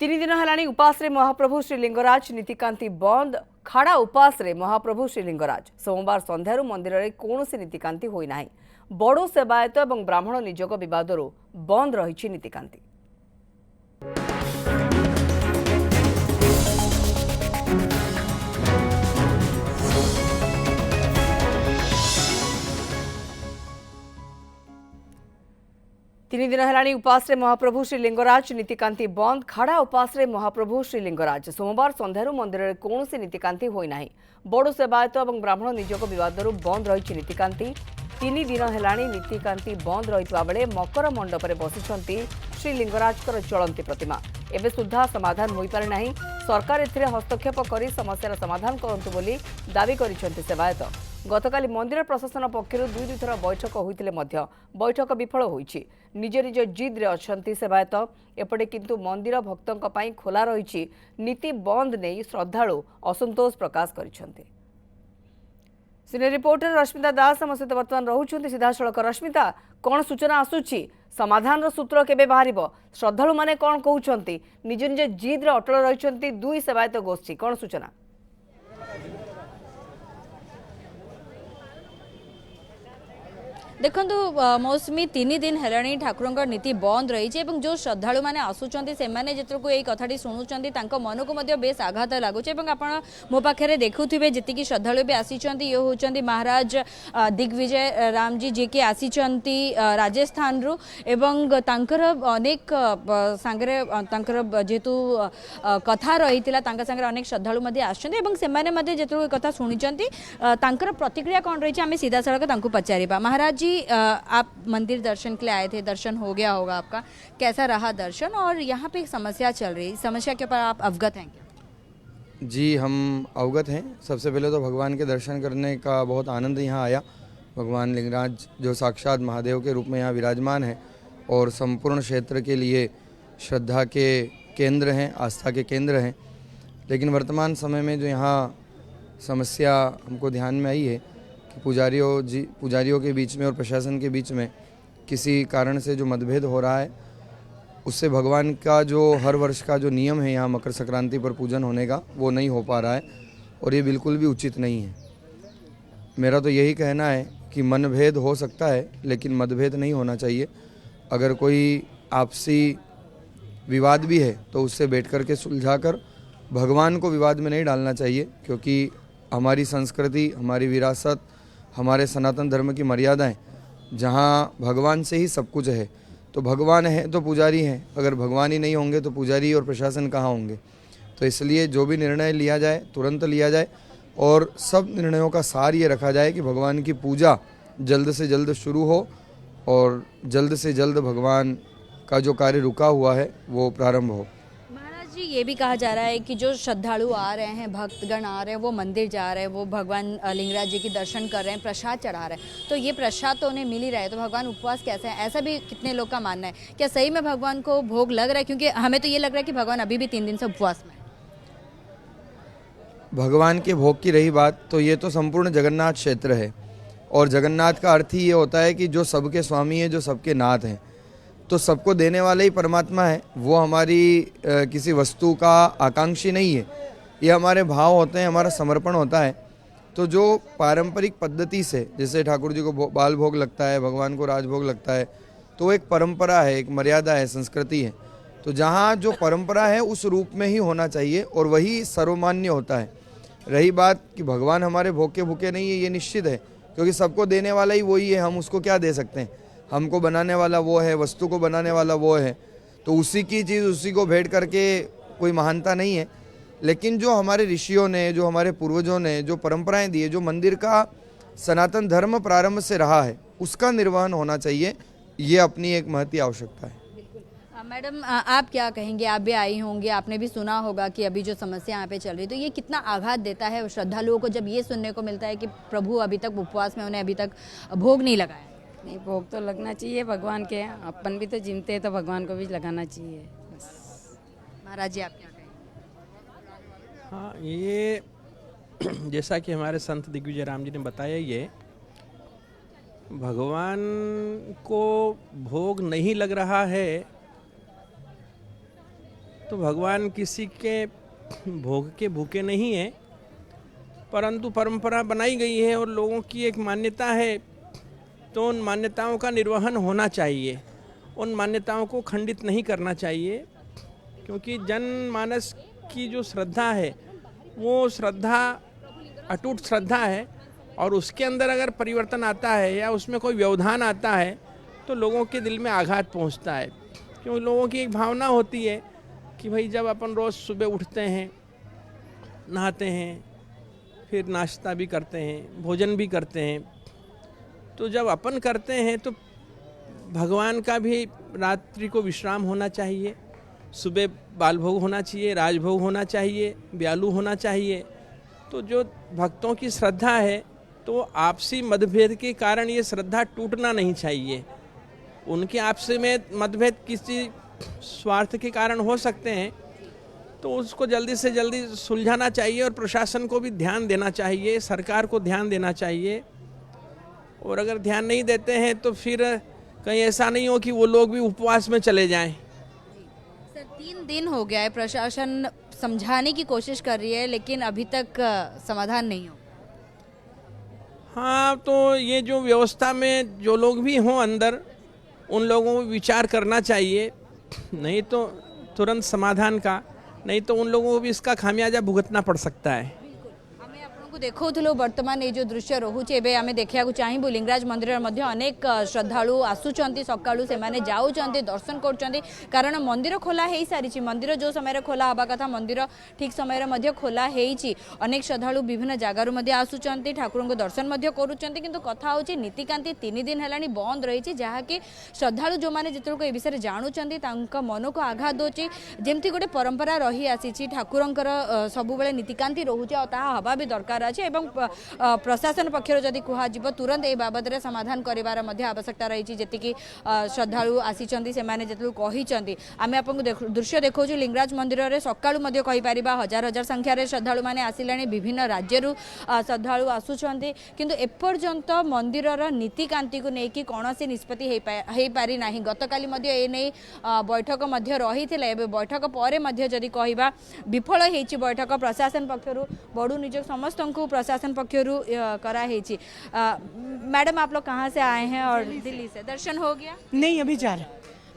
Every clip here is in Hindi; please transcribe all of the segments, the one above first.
तीन दिन है उपास महाप्रभु श्रीलिंगराज नीतिकांति बंद खाड़ा उपास महाप्रभु श्रीलिंगराज सोमवार संध्यार मंदिर में कौन नीतिकांति होना बड़ सेवायत और ब्राह्मण निजोग बद बंद रही नीतिकांति। तीन दिन है उपास महाप्रभु श्रीलिंगराज नीतिकांति बंद खाड़ा उपास महाप्रभु श्रीलिंगराज सोमवार संध्यार मंदिर में कौन नीतिकांति होना बड़ सेवायत और ब्राह्मण निजोग बद बंद रही नीतिकांति। तीन दिन है नीतिकांति बंद रही बेले मकर मंडप में बसिंट श्रीलिंगराज चलती प्रतिमा एवं सुधा समाधान हो पारे ना सरकार ए हस्तक्षेप कर समस्यार समाधान करंतु बोली दावी करिसेंति सेवायत। गतकाली मंदिर प्रशासन पक्षर दुई थर बैठक होते बैठक विफल होइछि। निज निज जिद रे अछंती सेवायत एपटे किंतु मंदिर भक्तों पई खोला रही नीति बंद नहीं श्रद्धालु असंतोष प्रकाश करिसेंति। सीनियर रिपोर्टर रश्मिता दास आम सहित बर्तमान रोचुंती सीधासलख। रश्मिता, कौन सूचना आसुछि समाधान सूत्र केबे बाहरिब श्रद्धालु माने कौन कहउछंती निज निज जिद रे अटल रहिछंती दुई सेवायत गोष्ठी कौन सूचना? देखु मौसमी तीन दिन है ठाकुर नीति बंद रही जो श्रद्धालु मैंने आसुँच से को यही कथाटी शुणुंट मन को बेस आघात लगुच। मो पाखे देखुवे जी श्रद्धालु भी आसी ये हूँ महाराज दिग्विजय राम जी जी की आसी राजस्थान रु एवं अनेक सांगे जेहेतु कथा रही सांगे अनेक श्रद्धालु आसने कथा शुणी प्रतिक्रिया कौन रही आम सीधा सड़क पचार। महाराज जी, आप मंदिर दर्शन के लिए आए थे, दर्शन हो गया होगा आपका, कैसा रहा दर्शन और यहाँ पे एक समस्या चल रही, समस्या के ऊपर आप अवगत हैं क्या? जी, हम अवगत हैं। सबसे पहले तो भगवान के दर्शन करने का बहुत आनंद यहाँ आया। भगवान लिंगराज जो साक्षात महादेव के रूप में यहाँ विराजमान है और संपूर्ण क्षेत्र के लिए श्रद्धा के केंद्र हैं, आस्था के केंद्र हैं। लेकिन वर्तमान समय में जो यहाँ समस्या हमको ध्यान में आई है कि पुजारियों के बीच में और प्रशासन के बीच में किसी कारण से जो मतभेद हो रहा है, उससे भगवान का जो हर वर्ष का जो नियम है यहाँ मकर संक्रांति पर पूजन होने का, वो नहीं हो पा रहा है और ये बिल्कुल भी उचित नहीं है। मेरा तो यही कहना है कि मनभेद हो सकता है लेकिन मतभेद नहीं होना चाहिए। अगर कोई आपसी विवाद भी है तो उससे बैठ कर के सुलझा कर भगवान को विवाद में नहीं डालना चाहिए, क्योंकि हमारी संस्कृति, हमारी विरासत, हमारे सनातन धर्म की मर्यादाएं, जहां भगवान से ही सब कुछ है। तो भगवान है तो पुजारी हैं, अगर भगवान ही नहीं होंगे तो पुजारी और प्रशासन कहाँ होंगे। तो इसलिए जो भी निर्णय लिया जाए तुरंत लिया जाए और सब निर्णयों का सार ये रखा जाए कि भगवान की पूजा जल्द से जल्द शुरू हो और जल्द से जल्द भगवान का जो कार्य रुका हुआ है वो प्रारंभ हो। जी, ये भी कहा जा रहा है कि जो श्रद्धालु आ रहे हैं, भक्तगण आ रहे हैं, वो मंदिर जा रहे हैं, वो भगवान लिंगराज जी की दर्शन कर रहे हैं, प्रसाद चढ़ा रहे हैं, तो ये प्रसाद तो उन्हें मिल ही रहा है, तो भगवान उपवास कैसे है? ऐसा भी कितने लोग का मानना है। क्या सही में भगवान को भोग लग रहा है? क्योंकि हमें तो ये लग रहा है कि भगवान अभी भी 3 दिन से उपवास में। भगवान के भोग की रही बात, तो ये तो संपूर्ण जगन्नाथ क्षेत्र है और जगन्नाथ का अर्थ ही ये होता है कि जो सबके स्वामी है, जो सबके नाथ हैं, तो सबको देने वाले ही परमात्मा है। वो हमारी किसी वस्तु का आकांक्षी नहीं है, ये हमारे भाव होते हैं, हमारा समर्पण होता है। तो जो पारंपरिक पद्धति से, जैसे ठाकुर जी को बाल भोग लगता है, भगवान को राजभोग लगता है, तो एक परंपरा है, एक मर्यादा है, संस्कृति है। तो जहाँ जो परंपरा है उस रूप में ही होना चाहिए और वही सर्वमान्य होता है। रही बात कि भगवान हमारे भोग के भूखे नहीं है, ये निश्चित है, क्योंकि सबको देने वाला ही वही है, हम उसको क्या दे सकते हैं। हमको बनाने वाला वो है, वस्तु को बनाने वाला वो है, तो उसी की चीज़ उसी को भेंट करके कोई महानता नहीं है। लेकिन जो हमारे ऋषियों ने, जो हमारे पूर्वजों ने जो परंपराएं दी है, जो मंदिर का सनातन धर्म प्रारंभ से रहा है, उसका निर्वहन होना चाहिए, ये अपनी एक महती आवश्यकता है। मैडम, आप क्या कहेंगे? आप भी आई होंगे, आपने भी सुना होगा कि अभी जो समस्या यहाँ पे चल रही, तो ये कितना आघात देता है श्रद्धालुओं को जब ये सुनने को मिलता है कि प्रभु अभी तक उपवास में, उन्हें अभी तक भोग नहीं लगाया? नहीं, भोग तो लगना चाहिए भगवान के, अपन भी तो जिमते हैं तो भगवान को भी लगाना चाहिए बस। महाराज जी, आप क्या कहेंगे? हाँ, ये जैसा कि हमारे संत दिग्विजय राम जी ने बताया, ये भगवान को भोग नहीं लग रहा है तो भगवान किसी के भोग के भूखे नहीं है, परंतु परंपरा बनाई गई है और लोगों की एक मान्यता है, तो उन मान्यताओं का निर्वहन होना चाहिए, उन मान्यताओं को खंडित नहीं करना चाहिए, क्योंकि जनमानस की जो श्रद्धा है वो श्रद्धा अटूट श्रद्धा है, और उसके अंदर अगर परिवर्तन आता है या उसमें कोई व्यवधान आता है तो लोगों के दिल में आघात पहुंचता है। क्योंकि लोगों की एक भावना होती है कि भाई जब अपन रोज़ सुबह उठते हैं, नहाते हैं, फिर नाश्ता भी करते हैं, भोजन भी करते हैं, तो जब अपन करते हैं तो भगवान का भी रात्रि को विश्राम होना चाहिए, सुबह बाल भोग होना चाहिए, राजभोग होना चाहिए, ब्यालू होना चाहिए। तो जो भक्तों की श्रद्धा है, तो आपसी मतभेद के कारण ये श्रद्धा टूटना नहीं चाहिए। उनके आपसी में मतभेद किसी स्वार्थ के कारण हो सकते हैं, तो उसको जल्दी से जल्दी सुलझाना चाहिए, और प्रशासन को भी ध्यान देना चाहिए, सरकार को ध्यान देना चाहिए। और अगर ध्यान नहीं देते हैं तो फिर कहीं ऐसा नहीं हो कि वो लोग भी उपवास में चले जाएं। सर 3 दिन हो गया है, प्रशासन समझाने की कोशिश कर रही है लेकिन अभी तक समाधान नहीं हो। हाँ, तो ये जो व्यवस्था में जो लोग भी हों अंदर, उन लोगों को विचार करना चाहिए, नहीं तो तुरंत समाधान का, नहीं तो उन लोगों को भी इसका खामियाजा भुगतना पड़ सकता है। देखुलु वर्तमान ये जो दृश्य रोचे एवं आम देखा चाहबू लिंगराज मंदिर मध्य अनेक श्रद्धालु आसुंच सकाळु से माने जाऊँच दर्शन कर, कारण मंदिर खोला हो सारी, मंदिर जो समय खोला हवा कथा मंदिर ठीक समय खोला होती, अनेक श्रद्धालु विभिन्न जगार आसुंच ठाकुर को दर्शन करुँच, कथा हूँ नीतिकांति 3 दिन है बंद रही, जहाँकि श्रद्धालु जो मैंने जितक ए विषय जानूँ मन को आघात दूसरी, जमती गोटे परंपरा रही आसी ठाकुरंकर सब नीतिकांति रोचे हवा भी दरकार अच्छे, एवं प्रशासन पक्षर जदि कह तुरंत ए बाबद में समाधान करार आवश्यकता रही, जी श्रद्धालु आसी से आम आपको दृश्य देखा लिंगराज मंदिर में सकाळु कहीपर हजार हजार संख्यार श्रद्धालु मैंने आसिले, विभिन्न राज्य श्रद्धालु आसुंच, किंतु एपर्यंत मंदिर नीतिकांति को लेकिन कौन सी निष्पत्ति हो पारि ना। गतकाली ए बैठक रही, बैठक पर जदि कह विफल हो बैठक, प्रशासन पक्षर बड़ू निजोग समस्त को प्रशासन पक्षर कराई। मैडम आप लोग कहाँ से आए हैं? और दिल्ली से दर्शन हो गया? नहीं, अभी जा रहे।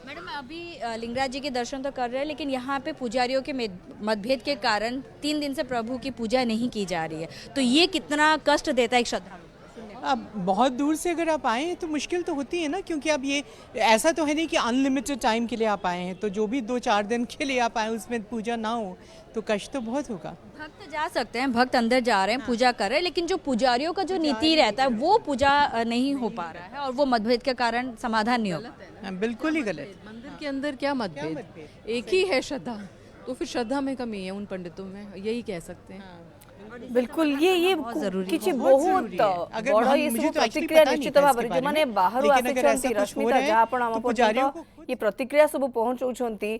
मैडम अभी लिंगराज जी के दर्शन तो कर रहे हैं, लेकिन यहाँ पे पुजारियों के मतभेद के कारण 3 दिन से प्रभु की पूजा नहीं की जा रही है, तो ये कितना कष्ट देता है एक श्रद्धालु? अब बहुत दूर से अगर आप आए हैं तो मुश्किल तो होती है ना, क्योंकि अब ये ऐसा तो है नहीं कि अनलिमिटेड टाइम के लिए आप आए हैं, तो जो भी 2-4 दिन के लिए आप आए उसमें पूजा ना हो तो कष्ट तो बहुत होगा। भक्त जा सकते हैं, भक्त अंदर जा रहे हैं, पूजा कर रहे हैं, लेकिन जो पुजारियों का जो नीति रहता है वो पूजा नहीं हो पा रहा है, और वो मतभेद के कारण समाधान नहीं होगा। बिल्कुल ही गलत। मंदिर के अंदर क्या मतभेद? एक ही है श्रद्धा, तो फिर श्रद्धा में कमी है उन पंडितों में, यही कह सकते हैं। बिल्कुल ये किछि बहुत बड़ ये सब प्रतिक्रिया निश्चित भाव जो माने बाहर आसी रश्मिता जहाँ आपण आम पर्यंत ये प्रतिक्रिया सब पहुँचाउछंती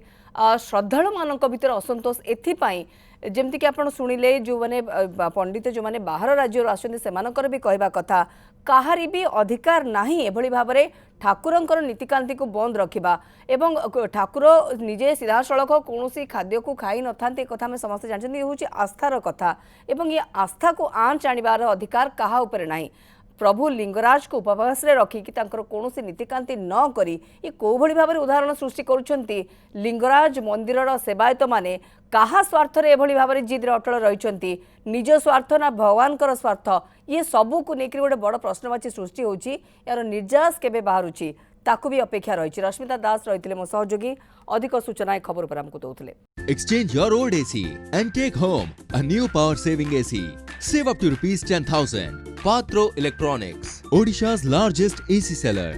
श्रद्धालु मानक भीतर असंतोष एथिपाई, जेमती कि आपण सुनिले जो माने पंडित जो माने बाहर राज्य आसुछंती सेमानकर भी कहबा कथा, काहारी भी अधिकार नाही एभली भाबरे ठाकुरंकर नीतिकांति को बंद रखिबा, एवं ठाकुर निजे सीधा सड़क कौन खाद्य को खाई न था कथा में समस्त जानते, ये हूँ आस्थार कथा, एवं ये आस्था को आँच आनिबार अधिकार कहा उपरे नाही। प्रभु लिंगराज को उपवास रे रखी कि तांकर कौन नीतिकांति न करी ये कौ भली भाबरे उदाहरण सृष्टि करुछंती लिंगराज मंदिरर सेवायत माने कहा स्वार्थ रे एभली भाबरे जिद अटल रहिछंती, निज स्वार्थ ना भगवानकर स्वार्थ, ये सबू को लेकर गोटे बड़ प्रश्नवाची सृष्टि होउची, यार निर्यास केबे बाहरुची ताकू भी अपेक्षा रही। रश्मिता दास रही मो सहयोगी, अधिक सूचना खबर पर हमको दौले। Exchange your old AC and take home a new power saving AC. Save up to ₹10,000. Patro Electronics, Odisha's largest AC seller.